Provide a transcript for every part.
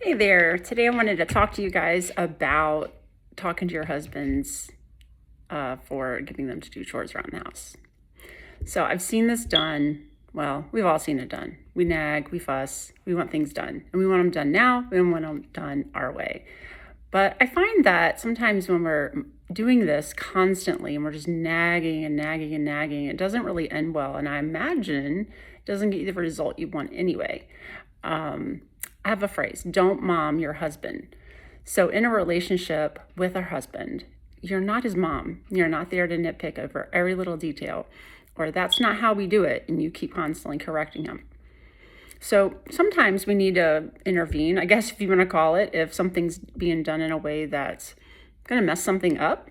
Hey there. Today I wanted to talk to you guys about talking to your husbands for getting them to do chores around the house. So I've seen this done. Well, we've all seen it done. We nag, we fuss, we want things done. And we want them done now, we want them done our way. But I find that sometimes when we're doing this constantly and we're just nagging and nagging and nagging, it doesn't really end well. And I imagine it doesn't get you the result you want anyway. I have a phrase, don't mom your husband. So in a relationship with our husband, you're not his mom. You're not there to nitpick over every little detail, or that's not how we do it, and you keep constantly correcting him. So sometimes we need to intervene, I guess if you want to call it, if something's being done in a way that's going to mess something up,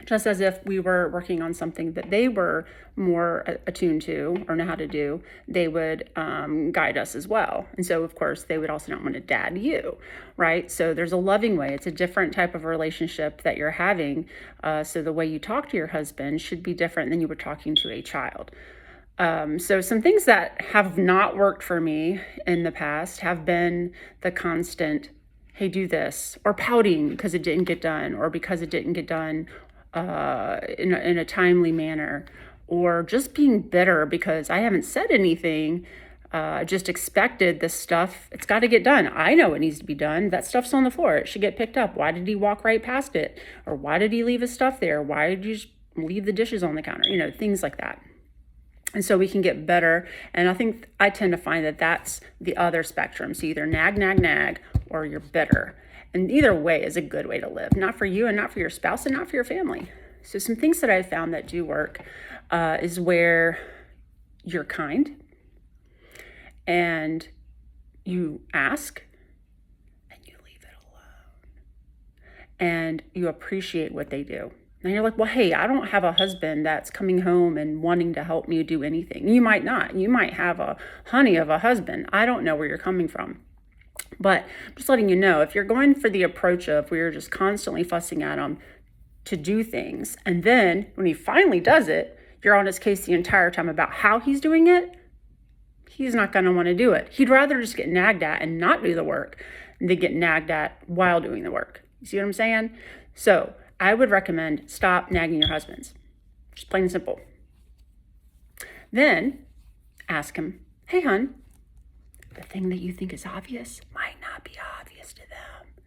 just as if we were working on something that they were more attuned to or know how to do, they would guide us as well. And so, of course, they would also not want to dad you, right? So there's a loving way. It's a different type of relationship that you're having. So the way you talk to your husband should be different than you were talking to a child. So some things that have not worked for me in the past have been the constant, hey, do this, or pouting because it didn't get done, or because it didn't get done in a timely manner, or just being bitter because I haven't said anything, just expected this stuff. It's got to get done. I know it needs to be done. That stuff's on the floor. It should get picked up. Why did he walk right past it? Or why did he leave his stuff there? Why did you just leave the dishes on the counter? Things like that. And so we can get better. And I tend to find that that's the other spectrum. So either nag, or you're bitter. And either way is a good way to live, not for you and not for your spouse and not for your family. So some things that I've found that do work is where you're kind and you ask and you leave it alone and you appreciate what they do. And you're like, well, hey, I don't have a husband that's coming home and wanting to help me do anything. You might not. You might have a honey of a husband. I don't know where you're coming from. But I'm just letting you know, if you're going for the approach of we're just constantly fussing at him to do things, and then when he finally does it, you're on his case the entire time about how he's doing it, he's not going to want to do it. He'd rather just get nagged at and not do the work than get nagged at while doing the work. You see what I'm saying? So I would recommend stop nagging your husbands. Just plain and simple. Then ask him, hey, hon, the thing that you think is obvious might not be obvious to them.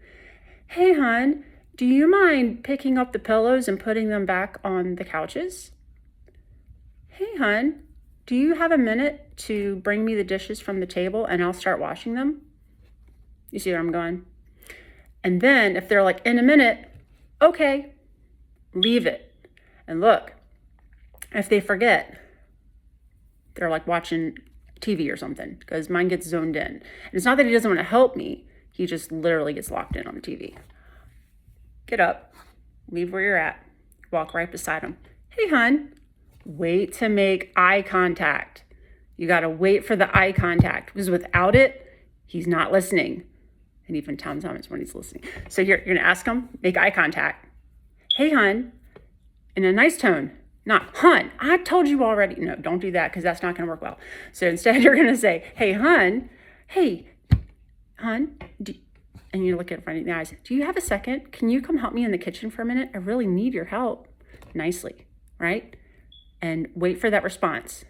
Hey, hon, do you mind picking up the pillows and putting them back on the couches? Hey, hon, do you have a minute to bring me the dishes from the table and I'll start washing them? You see where I'm going? And then if they're like, in a minute, okay, leave it. And look, if they forget, they're like watching TV or something, because mine gets zoned in. And it's not that he doesn't want to help me. He just literally gets locked in on the TV. Get up, leave where you're at, walk right beside him. Hey, hon, wait to make eye contact. You got to wait for the eye contact, because without it, he's not listening. And even sometimes when he's listening. So you're going to ask him, make eye contact. Hey, hon, in a nice tone. Not, hun, I told you already. No, don't do that, because that's not going to work well. So instead, you're going to say, hey, hun, and you look at it in the eyes. Do you have a second? Can you come help me in the kitchen for a minute? I really need your help. Nicely, right? And wait for that response.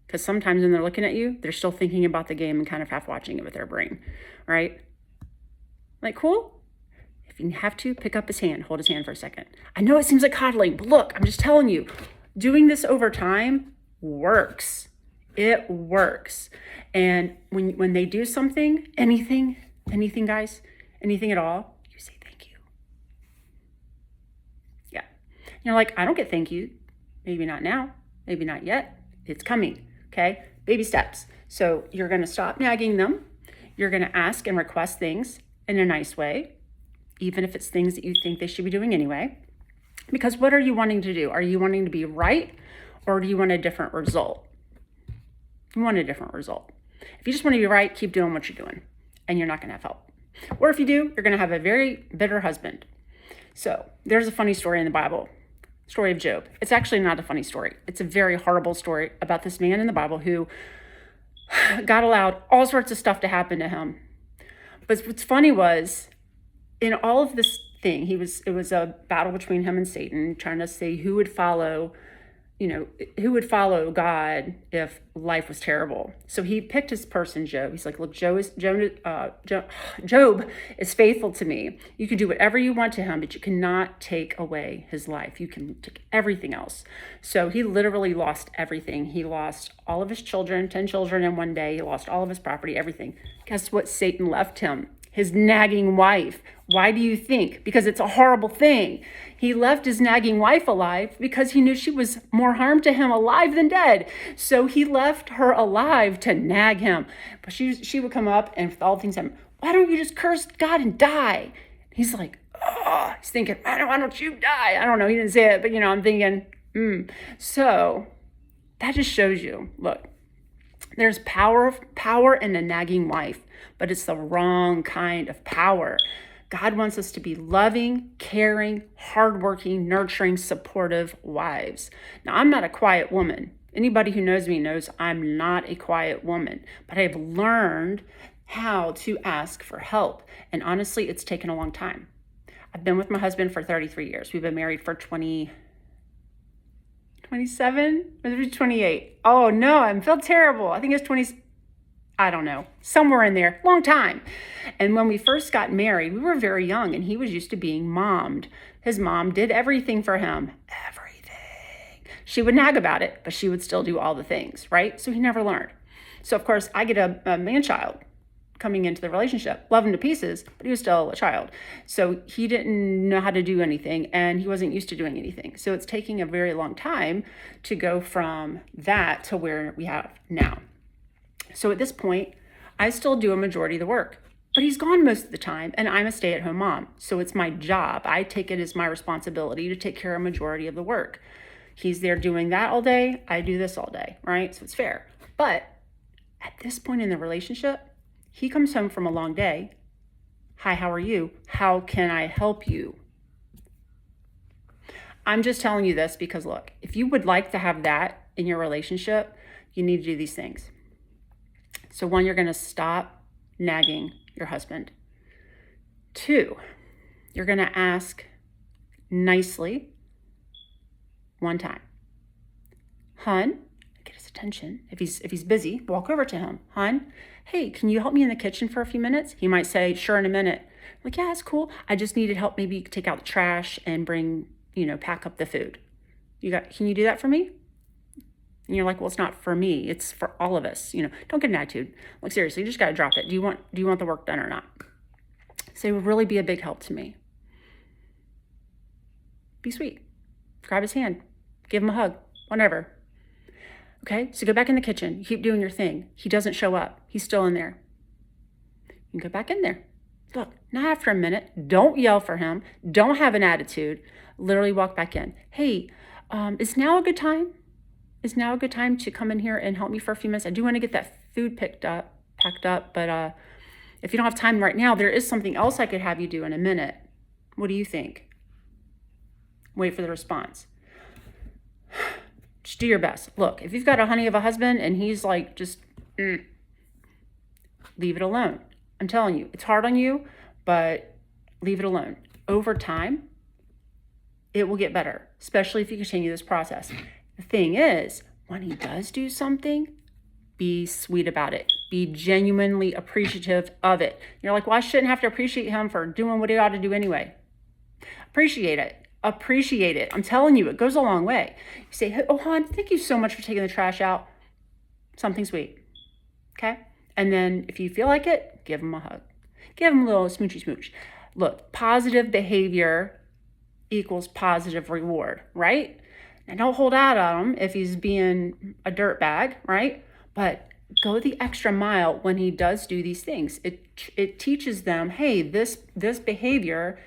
Because sometimes when they're looking at you, they're still thinking about the game and kind of half watching it with their brain, right? Like, cool? If you have to, pick up his hand, hold his hand for a second. I know it seems like coddling, but look, I'm just telling you, doing this over time works. It works. And when they do something, anything, guys, anything at all, you say thank you. Yeah. You're like, I don't get thank you. Maybe not now. Maybe not yet. It's coming. Okay? Baby steps. So you're going to stop nagging them. You're going to ask and request things in a nice way, even if it's things that you think they should be doing anyway. Because what are you wanting to do? Are you wanting to be right, or do you want a different result? You want a different result. If you just want to be right, keep doing what you're doing, and you're not going to have help. Or if you do, you're going to have a very bitter husband. So there's a funny story in the Bible, story of Job. It's actually not a funny story. It's a very horrible story about this man in the Bible who God allowed all sorts of stuff to happen to him. But what's funny was, in all of this thing, it was a battle between him and Satan, trying to see who would follow, who would follow God if life was terrible. So he picked his person, Job. He's like, look, Job is faithful to me. You can do whatever you want to him, but you cannot take away his life. You can take everything else. So he literally lost everything. He lost all of his children, 10 children in one day. He lost all of his property, everything. Guess what Satan left him? His nagging wife. Why do you think? Because it's a horrible thing. He left his nagging wife alive because he knew she was more harm to him alive than dead. So he left her alive to nag him. But she would come up and with all things happen, why don't you just curse God and die? He's like, oh, he's thinking, why don't you die? I don't know, he didn't say it, but I'm thinking, So that just shows you, look, there's power in a nagging wife, but it's the wrong kind of power. God wants us to be loving, caring, hardworking, nurturing, supportive wives. Now, I'm not a quiet woman. Anybody who knows me knows I'm not a quiet woman, but I've learned how to ask for help. And honestly, it's taken a long time. I've been with my husband for 33 years. We've been married for 27, 28. Oh no, I feel terrible. I think it's 20. I don't know, somewhere in there, long time. And when we first got married, we were very young and he was used to being mommed. His mom did everything for him, everything. She would nag about it, but she would still do all the things, right? So he never learned. So of course I get a man-child coming into the relationship, love him to pieces, but he was still a child. So he didn't know how to do anything and he wasn't used to doing anything. So it's taking a very long time to go from that to where we have now. So at this point, I still do a majority of the work, but he's gone most of the time and I'm a stay-at-home mom. So it's my job. I take it as my responsibility to take care of a majority of the work. He's there doing that all day. I do this all day, right? So it's fair. But at this point in the relationship, he comes home from a long day. Hi, how are you? How can I help you? I'm just telling you this because look, if you would like to have that in your relationship, you need to do these things. So 1, you're going to stop nagging your husband. 2, you're going to ask nicely one time. Hun, get his attention. If he's busy, walk over to him. Hun, hey, can you help me in the kitchen for a few minutes? He might say, sure, in a minute. I'm like, yeah, that's cool. I just needed help maybe take out the trash and bring, pack up the food. Can you do that for me? And you're like, well, it's not for me. It's for all of us. Don't get an attitude. Like, seriously, you just got to drop it. Do you want the work done or not? So it would really be a big help to me. Be sweet. Grab his hand. Give him a hug. Whatever. Okay, so go back in the kitchen. You keep doing your thing. He doesn't show up. He's still in there. You can go back in there. Look, not after a minute. Don't yell for him. Don't have an attitude. Literally walk back in. Hey, is now a good time? Is now a good time to come in here and help me for a few minutes? I do want to get that food packed up, but if you don't have time right now, there is something else I could have you do in a minute. What do you think? Wait for the response. Just do your best. Look, if you've got a honey of a husband and he's like, leave it alone. I'm telling you, it's hard on you, but leave it alone. Over time, it will get better, especially if you continue this process. The thing is, when he does do something, be sweet about it. Be genuinely appreciative of it. You're like, well, I shouldn't have to appreciate him for doing what he ought to do anyway. Appreciate it. Appreciate it. I'm telling you, it goes a long way. You say, oh, hon, thank you so much for taking the trash out. Something sweet. Okay? And then if you feel like it, give him a hug. Give him a little smoochy smooch. Look, positive behavior equals positive reward, right? And don't hold out on him if he's being a dirtbag, right? But go the extra mile when he does do these things. It teaches them, hey, this behavior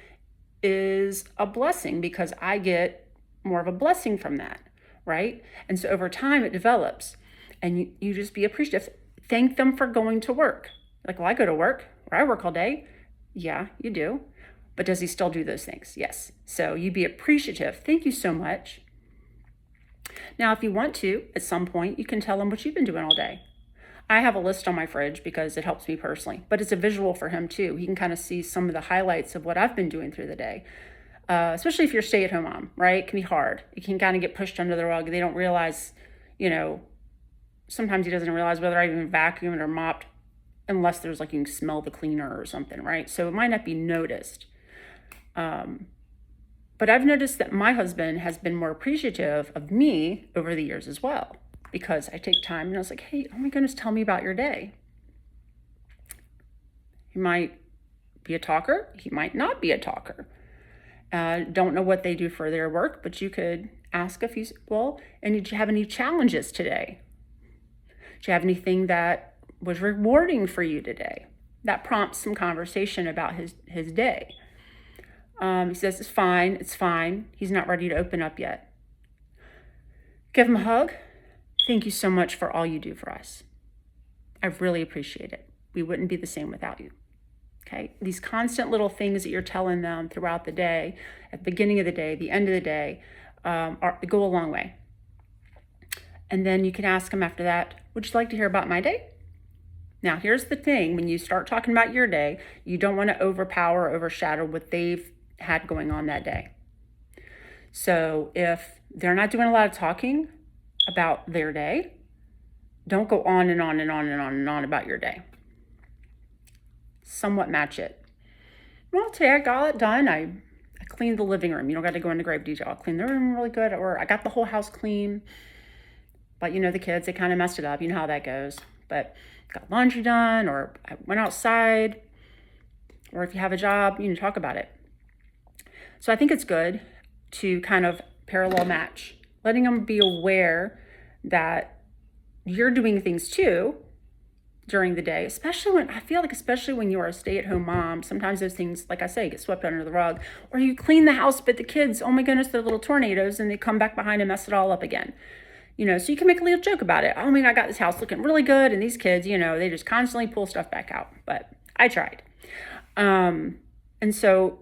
is a blessing because I get more of a blessing from that, right? And so over time it develops and you just be appreciative. Thank them for going to work. Like, well, I go to work or I work all day. Yeah, you do. But does he still do those things? Yes. So you be appreciative. Thank you so much. Now, if you want to, at some point, you can tell him what you've been doing all day. I have a list on my fridge because it helps me personally, but it's a visual for him too. He can kind of see some of the highlights of what I've been doing through the day. Especially if you're a stay-at-home mom, right? It can be hard. It can kind of get pushed under the rug. They don't realize, sometimes he doesn't realize whether I even vacuumed or mopped unless there's like, you can smell the cleaner or something, right? So it might not be noticed. But I've noticed that my husband has been more appreciative of me over the years as well, because I take time and I was like, hey, oh my goodness, tell me about your day. He might be a talker. He might not be a talker. Don't know what they do for their work, but you could ask a few, well, and did you have any challenges today? Did you have anything that was rewarding for you today? That prompts some conversation about his day. He says, it's fine. He's not ready to open up yet. Give him a hug. Thank you so much for all you do for us. I really appreciate it. We wouldn't be the same without you. Okay, these constant little things that you're telling them throughout the day, at the beginning of the day, the end of the day, go a long way. And then you can ask them after that, would you like to hear about my day? Now, here's the thing. When you start talking about your day, you don't want to overpower or overshadow what they've had going on that day. So if they're not doing a lot of talking about their day, don't go on and on and on and on and on about your day. Somewhat match it. Well, today I got it done. I cleaned the living room. You don't got to go into grave detail. I cleaned the room really good, or I got the whole house clean. But the kids, they kind of messed it up. You know how that goes. But got laundry done, or I went outside, or if you have a job, talk about it. So I think it's good to kind of parallel match, letting them be aware that you're doing things too during the day, especially when you're a stay-at-home mom. Sometimes those things, like I say, get swept under the rug, or you clean the house, but the kids, oh my goodness, they're little tornadoes and they come back behind and mess it all up again. So you can make a little joke about it. Oh, I got this house looking really good, and these kids, they just constantly pull stuff back out. But I tried. And so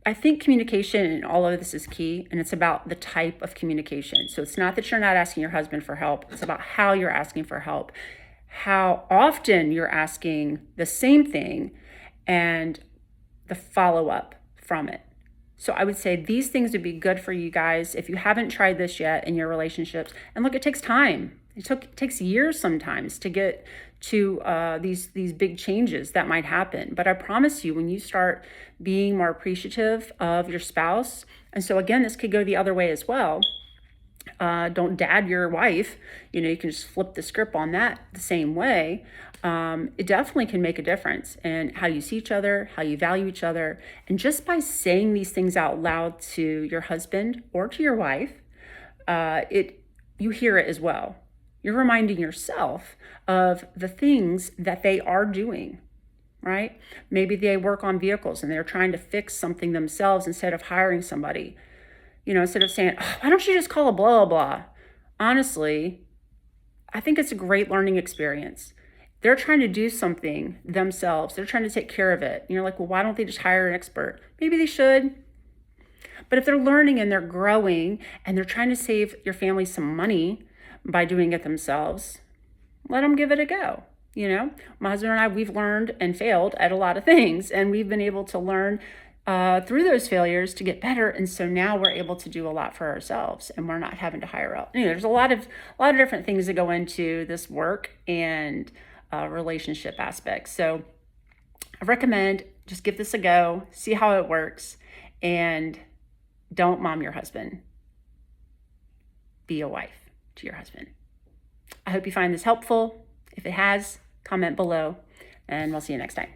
I think communication in all of this is key, and it's about the type of communication. So it's not that you're not asking your husband for help. It's about how you're asking for help, how often you're asking the same thing, and the follow-up from it. So I would say these things would be good for you guys if you haven't tried this yet in your relationships. And look, it takes time. It takes years sometimes to get to these big changes that might happen. But I promise you, when you start being more appreciative of your spouse, and so again, this could go the other way as well. Don't dad your wife. You can just flip the script on that the same way. It definitely can make a difference in how you see each other, how you value each other. And just by saying these things out loud to your husband or to your wife, you hear it as well. You're reminding yourself of the things that they are doing, right? Maybe they work on vehicles and they're trying to fix something themselves instead of hiring somebody. Instead of saying, oh, why don't you just call a blah, blah, blah? Honestly, I think it's a great learning experience. They're trying to do something themselves. They're trying to take care of it. And you're like, well, why don't they just hire an expert? Maybe they should. But if they're learning and they're growing and they're trying to save your family some money by doing it themselves, let them give it a go. My husband and I, we've learned and failed at a lot of things, and we've been able to learn through those failures to get better. And so now we're able to do a lot for ourselves, and we're not having to hire out. There's a lot of different things that go into this work and relationship aspects. So I recommend just give this a go, see how it works, and don't mom your husband. Be a wife to your husband. I hope you find this helpful. If it has, comment below, and we'll see you next time.